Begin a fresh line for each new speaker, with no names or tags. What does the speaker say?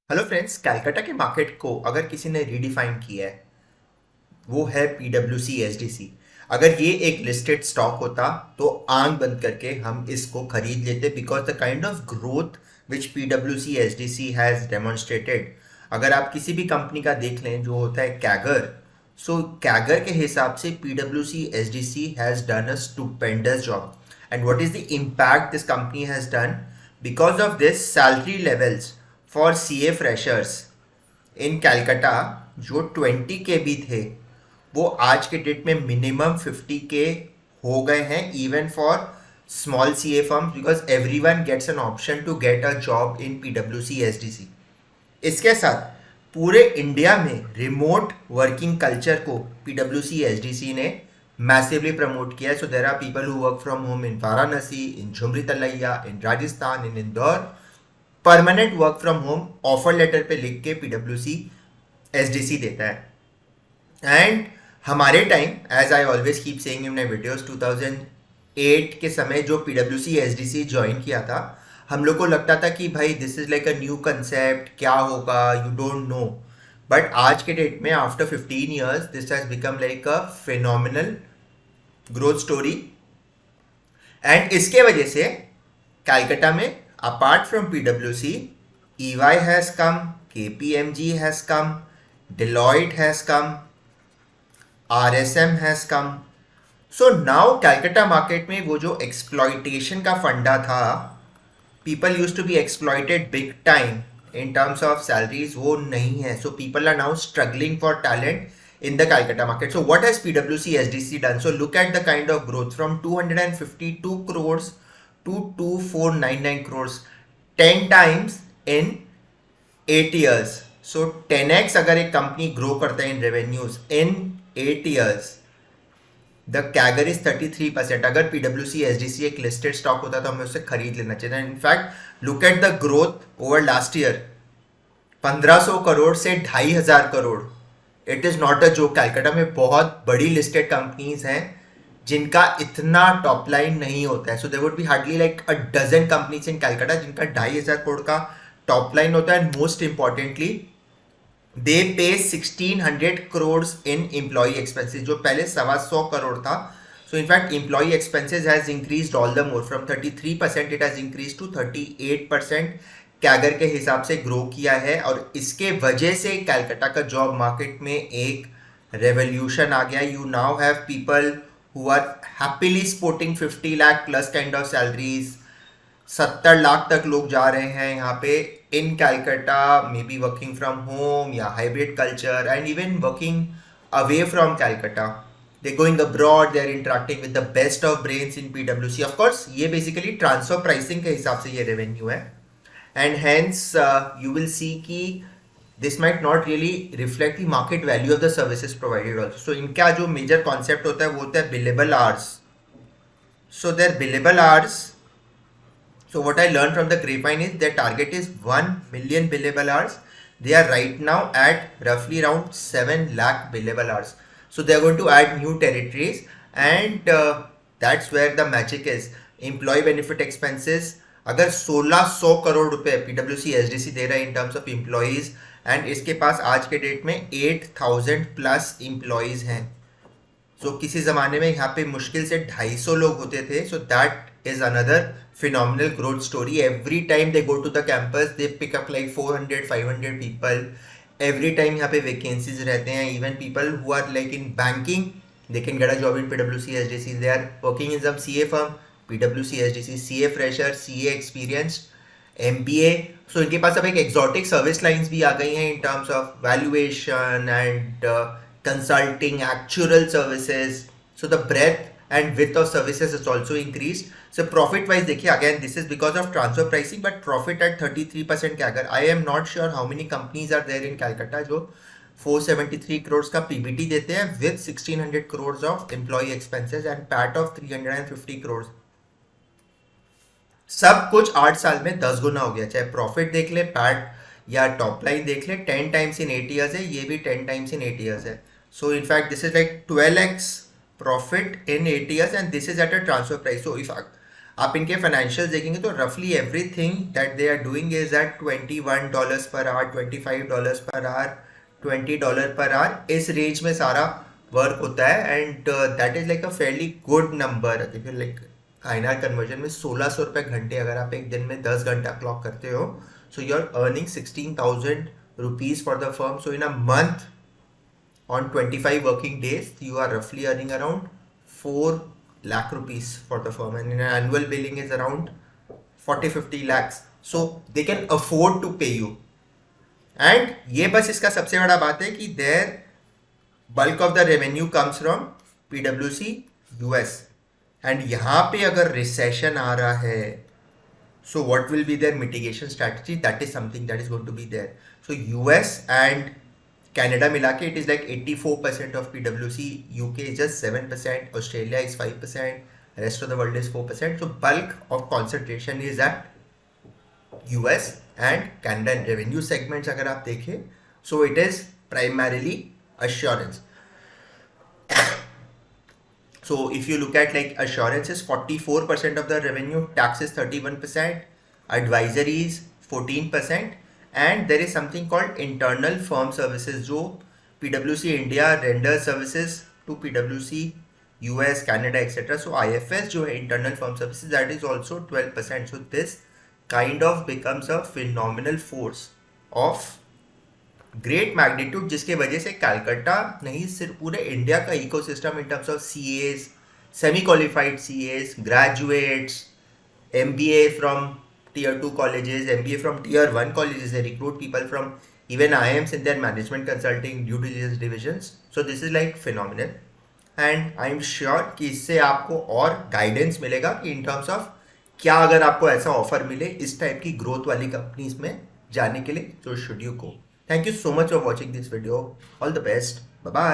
Hello friends, Calcutta के market को अगर किसी ने रीडिफाइन किया है वो है पीडब्ल्यूसी एसडीसी। अगर ये एक लिस्टेड स्टॉक होता तो आंख बंद करके हम इसको खरीद लेते because the kind of growth which पीडब्ल्यूसी एसडीसी हैज डेमोन्स्ट्रेटेड। अगर आप किसी भी कंपनी का देख लें जो होता है कैगर, सो कैगर के हिसाब से पीडब्ल्यूसी SDC has done a stupendous job. And what is the impact this company has done? Because of this, salary levels for CA freshers in Calcutta जो 20 के भी थे वो आज के डेट में मिनिमम 50 के हो गए हैं, even for small CA firms, because everyone gets an option to get a job in पीडब्ल्यूसी एसडीसी। इसके साथ पूरे इंडिया में रिमोट वर्किंग कल्चर को पीडब्ल्यूसी एसडीसी ने मैसिवली प्रमोट किया है। So there are people who work from home in Varanasi, in Jhumri Telaiya, in Rajasthan, in Indore. Permanent work from home offer letter पे लिख के पीडब्ल्यूसी एसडीसी देता है। एंड हमारे time, as I always keep saying in my videos, 2008 के समय जो पीडब्ल्यूसी एसडीसी ज्वाइन किया था, हम लोग को लगता था कि भाई this is like a new concept, क्या होगा, यू डोंट नो। बट आज के डेट में after 15 years this has become like a phenomenal growth story. And इसके वजह से कैलकाटा में apart from PwC, EY has come, KPMG has come, Deloitte has come, RSM has come. So now Calcutta market में वो जो exploitation का फंडा था, people used to be exploited big time in terms of salaries, वो नहीं है. So people are now struggling for talent in the Calcutta market. So what has PwC SDC done? So look at the kind of growth from 252 crores to 2499 crores, 10 times in 8 years. So 10x अगर एक company grow करता है in revenues in 8 years, the CAGR is 33%। अगर पीडब्ल्यूसी SDC एक listed stock होता तो हमें उसे खरीद लेना चाहिए। In fact look at the growth over last year, 1500 crore से 2500 crore. It is not a joke. Calcutta में बहुत बड़ी लिस्टेड कंपनीज हैं जिनका इतना टॉप लाइन नहीं होता है। So there would be hardly like a dozen companies in Calcutta जिनका 2500 करोड़ का टॉप लाइन होता है। एंड मोस्ट इंपॉर्टेंटली दे पे 1600 करोड़ इन एम्प्लॉई एक्सपेंसेस, जो पहले 125 करोड़ था। So in fact employee expenses has increased all the more, from 33% it has increase to 38%। CAGR के हिसाब से ग्रो किया है और इसके वजह से कैलकाटा का जॉब मार्केट में एक रेवोल्यूशन आ गया। You now have people who are happily sporting 50 lakh plus kind of salaries. 70 lakh तक लोग जा रहे हैं यहाँ पे in Calcutta, may be working from home या hybrid culture, and even working away from Calcutta. They going abroad, they are interacting with the best of brains in पीडब्ल्यूसी। Of course ये बेसिकली ट्रांसफर प्राइसिंग के हिसाब से ये रेवेन्यू है, and hence you will see कि this might not really reflect the market value of the services provided also. So इनका जो major concept होता है वो होता है billable hours. So their billable hours, so what I learned from the grapevine is their target is 1 million billable hours. They are right now at roughly around 7 lakh billable hours. So they are going to add new territories, and that's where the magic is. Employee benefit expenses, अगर 1600 करोड़ रुपए पीडब्ल्यूसी SDC दे रहा है इन terms of employees, and इसके पास आज के date में 8000 plus employees हैं। सो किसी ज़माने में यहाँ पे मुश्किल से 250 लोग होते थे। So that is another phenomenal growth story. Every time they go to the campus, they pick up like 400-500 people. Every time यहाँ पे वैकेंसीज रहते हैं। Even people who are like in banking, they can get a job in पीडब्ल्यूसी SDC. They are working in some CA firm, पीडब्ल्यूसी SDC, CA fresher, CA experienced, MBA. सो इनके पास अब एक exotic service lines भी आ गई हैं in terms of valuation and consulting, actual services. So the breadth and width of services is also increase. So profit wise देखिए, again this is because of transfer pricing, but profit at 33% के अगर, I am not sure how many companies are there in Calcutta जो 473 करोड़ का PBT देते हैं with 1600 crore of employee expenses and PAT of 350 crore. सब कुछ 8 साल में 10 गुना हो गया। चाहे प्रॉफिट देख ले, पैट या टॉप लाइन देख ले, 10 टाइम्स इन 8 ईयर्स है, ये भी 10 टाइम्स इन 8 ईयर्स है। So in fact this is like 12x profit in 8 years, and this is at a transfer price. So if आप इनके फाइनेंशियल देखेंगे तो रफली everything that they are doing is at $21 per our, $25 per hour, $20 per hour, इस range में सारा work होता है and that is like a fairly good number. Like INR conversion में 1600 रुपये घंटे अगर आप एक दिन में 10 घंटा क्लॉक करते हो, so you are earning 16,000 rupees for the firm. So in a month, on 25 working days, you are roughly earning around 4 lakh rupees for the firm, and in an annual billing is around 40-50 lakhs. So they can afford to pay you. And ये बस इसका सबसे बड़ा बात है कि their bulk of the revenue comes from PwC US. And यहाँ पे अगर recession आ रहा है, so what will be their mitigation strategy? That is something that is going to be there. So US and Canada मिला के it is like 84% of PwC, UK is just 7%, Australia is 5%, rest of the world is 4%. So bulk of concentration is at US and Canada and revenue segments अगर आप देखें, so it is primarily assurance. So if you look at like assurance is 44% of the revenue, tax is 31%, advisory is 14%, and there is something called internal firm services जो PwC India renders services to PwC US, Canada, etc. So IFS जो है internal firm services, that is also 12%. So this kind of becomes a phenomenal force of great magnitude, जिसके वजह से कलकत्ता नहीं सिर्फ पूरे India का ecosystem in terms of CAs, semi qualified CAs, graduates, MBA from tier 2 colleges, MBA from tier 1 colleges, they recruit people from even IIMs in their management consulting due diligence divisions. So this is like phenomenal, and I am sure कि इससे आपको और guidance मिलेगा कि इन terms of क्या अगर आपको ऐसा ऑफर मिले इस टाइप की ग्रोथ वाली कंपनीज में जाने के लिए, तो should you go. Thank you so much for watching this video. All the best. Bye bye.